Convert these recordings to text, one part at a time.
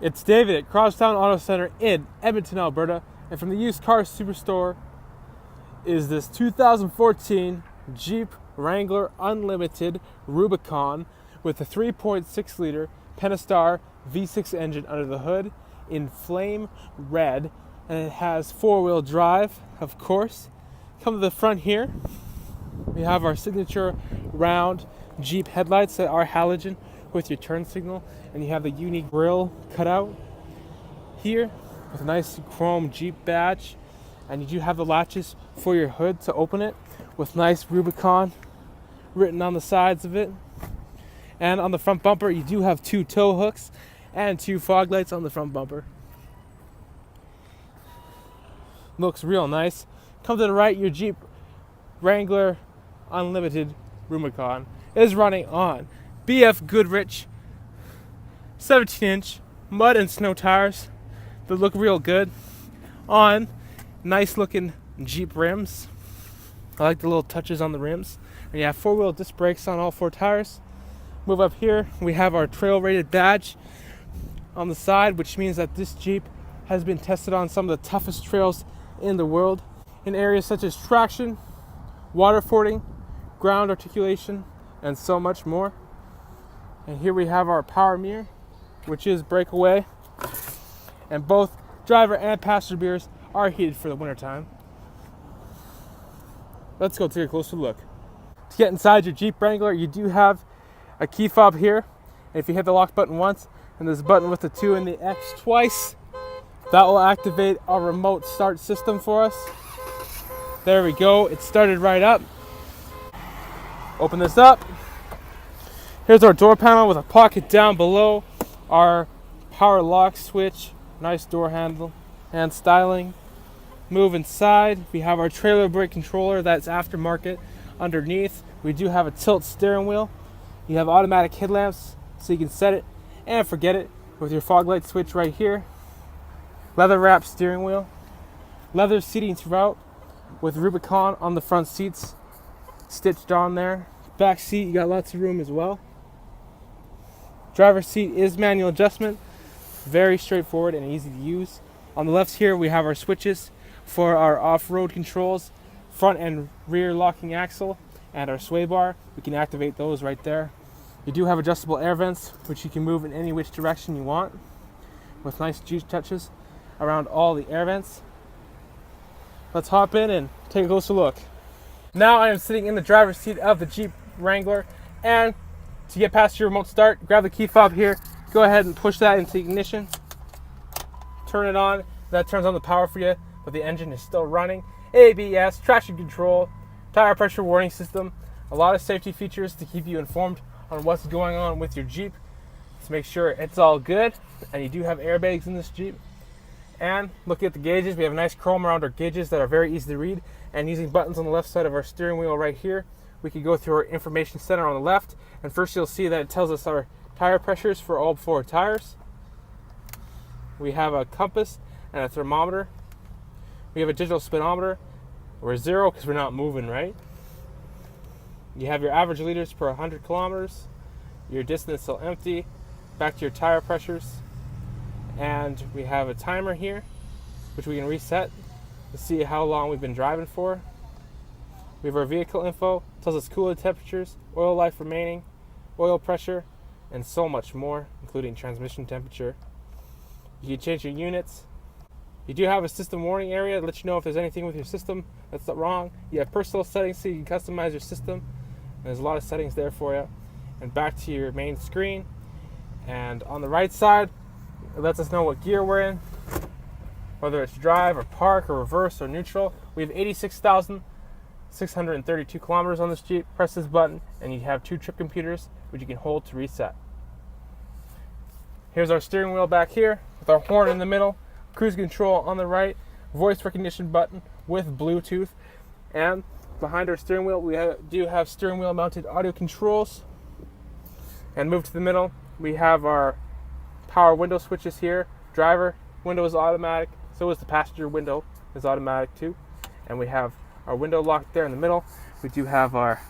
It's David at Crosstown Auto Center in Edmonton, Alberta, and from the Used Car Superstore is this 2014 Jeep Wrangler Unlimited Rubicon with a 3.6 liter Pentastar V6 engine under the hood in flame red, and it has four-wheel drive, of course. Come to the front here, we have our signature round Jeep headlights that are halogen with your turn signal, and you have the unique grille cut out here with a nice chrome Jeep badge, and you do have the latches for your hood to open it with nice Rubicon written on the sides of it. And on the front bumper you do have two tow hooks and two fog lights on the front bumper. Looks real nice. Come to the right, your Jeep Wrangler Unlimited Rubicon is running on BF Goodrich 17-inch mud and snow tires that look real good on nice looking Jeep rims. I like the little touches on the rims. And you have four-wheel disc brakes on all four tires. Move up here, we have our trail rated badge on the side, which means that this Jeep has been tested on some of the toughest trails in the world in areas such as traction, water fording, ground articulation, and so much more. And here we have our power mirror, which is breakaway, and both driver and passenger mirrors are heated for the wintertime. Let's go take a closer look. To get inside your Jeep Wrangler, you do have a key fob here, and if you hit the lock button once and there's a button with the 2 and the X twice, that will activate our remote start system for us. There we go, it started right up. Open this up. Here's our door panel with a pocket down below, our power lock switch, nice door handle and styling. Move inside, we have our trailer brake controller that's aftermarket. Underneath, we do have a tilt steering wheel. You have automatic headlamps, so you can set it and forget it with your fog light switch right here. Leather wrapped steering wheel. Leather seating throughout with Rubicon on the front seats stitched on there. Back seat, you got lots of room as well. Driver's seat is manual adjustment, very straightforward and easy to use. On the left here we have our switches for our off-road controls, front and rear locking axle, and our sway bar. We can activate those right there. You do have adjustable air vents, which you can move in any which direction you want, with nice juice touches around all the air vents. Let's hop in and take a closer look. Now I am sitting in the driver's seat of the Jeep Wrangler, and to get past your remote start, grab the key fob here, go ahead and push that into ignition, turn it on. That turns on the power for you, but the engine is still running. ABS, traction control, tire pressure warning system, a lot of safety features to keep you informed on what's going on with your Jeep, to make sure it's all good. And you do have airbags in this Jeep. And looking at the gauges, we have a nice chrome around our gauges that are very easy to read, and using buttons on the left side of our steering wheel right here, we can go through our information center on the left, and first you'll see that it tells us our tire pressures for all four tires. We have a compass and a thermometer. We have a digital speedometer. We're 0 because we're not moving, right? You have your average liters per 100 kilometers, your distance till empty, back to your tire pressures, and we have a timer here, which we can reset to see how long we've been driving for. We have our vehicle info, tells us coolant temperatures, oil life remaining, oil pressure, and so much more, including transmission temperature. You can change your units. You do have a system warning area to let you know if there's anything with your system that's wrong. You have personal settings so you can customize your system. There's a lot of settings there for you. And back to your main screen. And on the right side, it lets us know what gear we're in, whether it's drive or park or reverse or neutral. We have 86,632 kilometers on this Jeep. Press this button and you have 2 trip computers which you can hold to reset. Here's our steering wheel back here with our horn in the middle, cruise control on the right, voice recognition button with Bluetooth, and behind our steering wheel we do have steering wheel mounted audio controls. And move to the middle, we have our power window switches here. Driver window is automatic, so is the passenger window is automatic too. And we have our window lock there in the middle. We do have our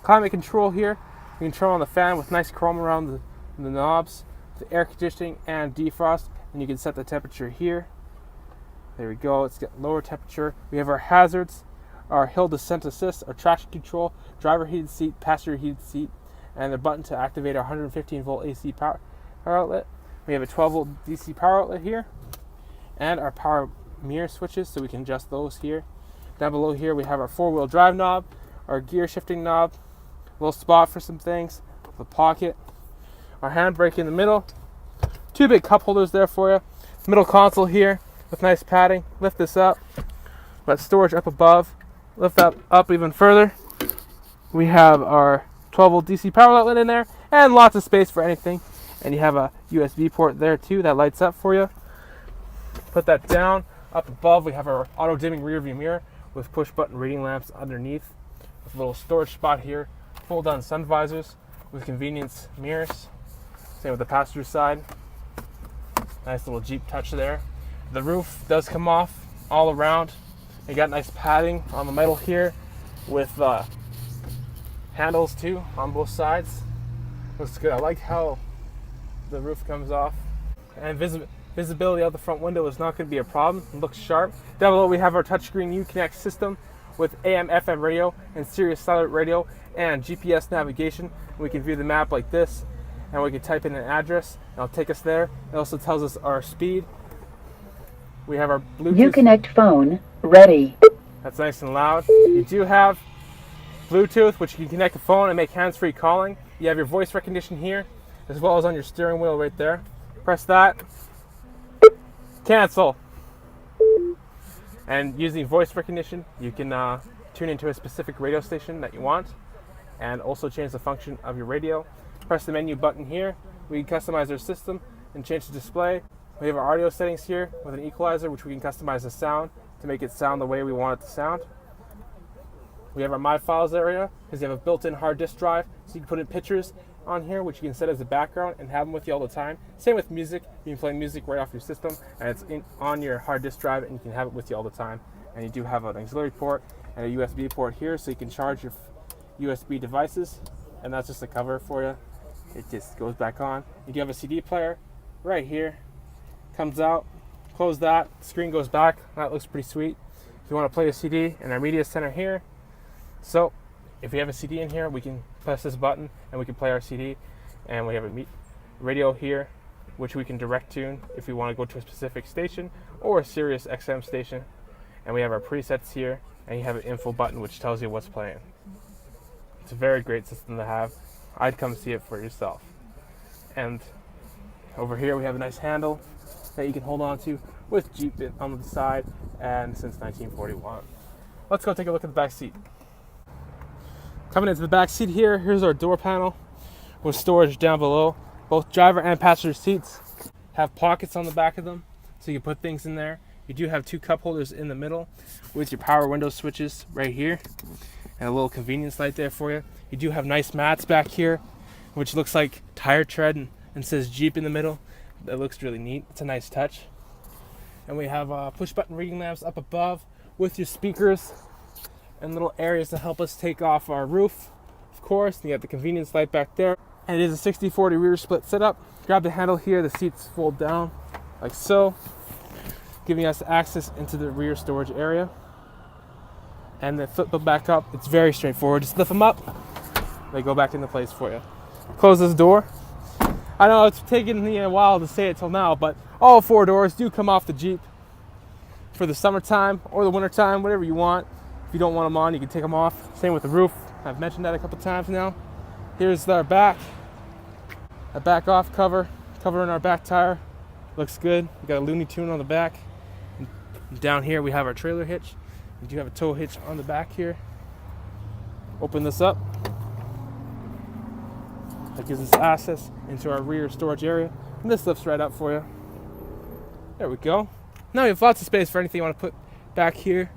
climate control here. We can turn on the fan with nice chrome around the knobs the air conditioning and defrost, and you can set the temperature here. There we go, it's got lower temperature. We have our hazards, our hill descent assist, our traction control, driver heated seat, passenger heated seat, and the button to activate our 115 volt AC power outlet. We have a 12 volt DC power outlet here, and our power mirror switches, so we can adjust those here. Down below here we have our 4-wheel drive knob, our gear shifting knob, a little spot for some things, the pocket, our handbrake in the middle, 2 big cup holders there for you, middle console here with nice padding. Lift this up, let storage up above, lift that up even further. We have our 12 volt DC power outlet in there, and lots of space for anything. And you have a USB port there too that lights up for you. Put that down. Up above we have our auto dimming rear view mirror with push button reading lamps underneath, with a little storage spot here, fold down sun visors with convenience mirrors. Same with the passenger side. Nice little Jeep touch there. The roof does come off all around. You got nice padding on the metal here with handles too on both sides. Looks good. I like how the roof comes off. And visibility out the front window is not going to be a problem. It looks sharp. Down below we have our touchscreen Uconnect system with AM, FM radio and Sirius Satellite radio and GPS navigation. We can view the map like this, and we can type in an address and it'll take us there. It also tells us our speed. We have our Bluetooth. Uconnect phone ready. That's nice and loud. You do have Bluetooth, which you can connect the phone and make hands-free calling. You have your voice recognition here, as well as on your steering wheel right there. Press that. Cancel. And using voice recognition, you can tune into a specific radio station that you want, and also change the function of your radio. Press the menu button here. We can customize our system and change the display. We have our audio settings here with an equalizer, which we can customize the sound to make it sound the way we want it to sound. We have our My Files area, because you have a built-in hard disk drive, so you can put in pictures on here, which you can set as a background and have them with you all the time. Same with music. You can play music right off your system, and it's on your hard disk drive, and you can have it with you all the time. And you do have an auxiliary port and a USB port here, so you can charge your USB devices, and that's just a cover for you. It just goes back on. You do have a CD player right here. Comes out, close that, screen goes back. That looks pretty sweet. If you want to play a CD in our media center here, so if we have a CD in here, we can press this button and we can play our CD. And we have a radio here, which we can direct tune if we want to go to a specific station or a Sirius XM station. And we have our presets here, and you have an info button which tells you what's playing. It's a very great system to have. I'd come see it for yourself. And over here we have a nice handle that you can hold on to with Jeep on the side, and since 1941. Let's go take a look at the back seat. Coming into the back seat here, here's our door panel with storage down below. Both driver and passenger seats have pockets on the back of them, so you can put things in there. You do have 2 cup holders in the middle with your power window switches right here, and a little convenience light there for you. You do have nice mats back here, which looks like tire tread and says Jeep in the middle. That looks really neat. It's a nice touch. And we have push button reading lamps up above with your speakers and little areas to help us take off our roof, of course. You have the convenience light back there. And it is a 60-40 rear split setup. Grab the handle here, the seats fold down like so, giving us access into the rear storage area. And then flip them back up. It's very straightforward. Just lift them up, they go back into place for you. Close this door. I know it's taken me a while to say it till now, but all 4 doors do come off the Jeep for the summertime or the wintertime, whatever you want. If you don't want them on, you can take them off. Same with the roof. I've mentioned that a couple times now. Here's our back. A back off cover, covering our back tire. Looks good. We got a Looney Tune on the back. And down here we have our trailer hitch. We do have a tow hitch on the back here. Open this up. That gives us access into our rear storage area. And this lifts right up for you. There we go. Now you have lots of space for anything you want to put back here.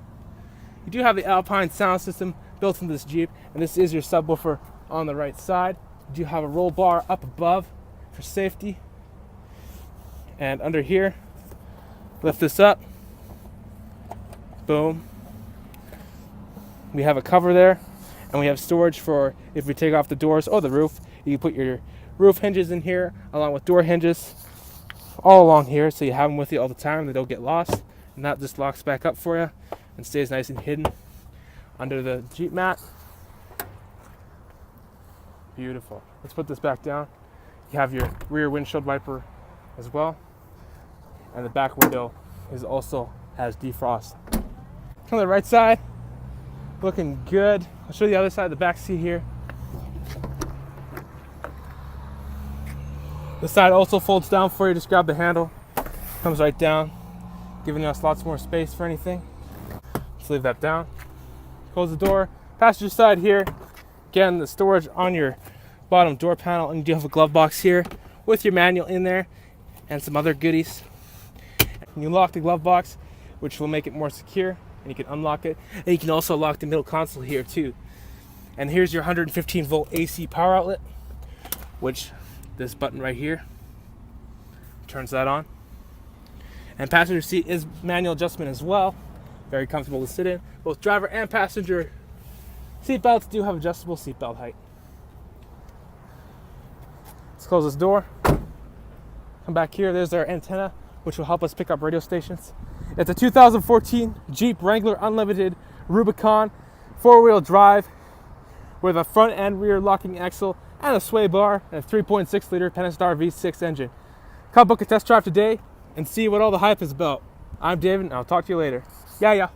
You do have the Alpine sound system built into this Jeep, and this is your subwoofer on the right side. You do have a roll bar up above for safety. And under here, lift this up. Boom. We have a cover there, and we have storage for if we take off the doors or the roof. You can put your roof hinges in here, along with door hinges all along here, so you have them with you all the time. They don't get lost, and that just locks back up for you and stays nice and hidden under the Jeep mat. Beautiful. Let's put this back down. You have your rear windshield wiper as well, and the back window has defrost. On the right side, looking good. I'll show you the other side of the back seat here. The side also folds down for you. Just grab the handle, comes right down, giving us lots more space for anything. Let's leave that down. Close the door. Passenger side here, again, the storage on your bottom door panel, and you do have a glove box here with your manual in there and some other goodies. You lock the glove box, which will make it more secure, and you can unlock it. And you can also lock the middle console here too. And here's your 115 volt AC power outlet, which this button right here turns that on. And passenger seat is manual adjustment as well. Very comfortable to sit in. Both driver and passenger seat belts do have adjustable seat belt height. Let's close this door. Come back here. There's our antenna, which will help us pick up radio stations. It's a 2014 Jeep Wrangler Unlimited Rubicon 4-wheel drive with a front and rear locking axle and a sway bar and a 3.6 liter Pentastar V6 engine. Come book a test drive today and see what all the hype is about. I'm David, and I'll talk to you later. Yeah.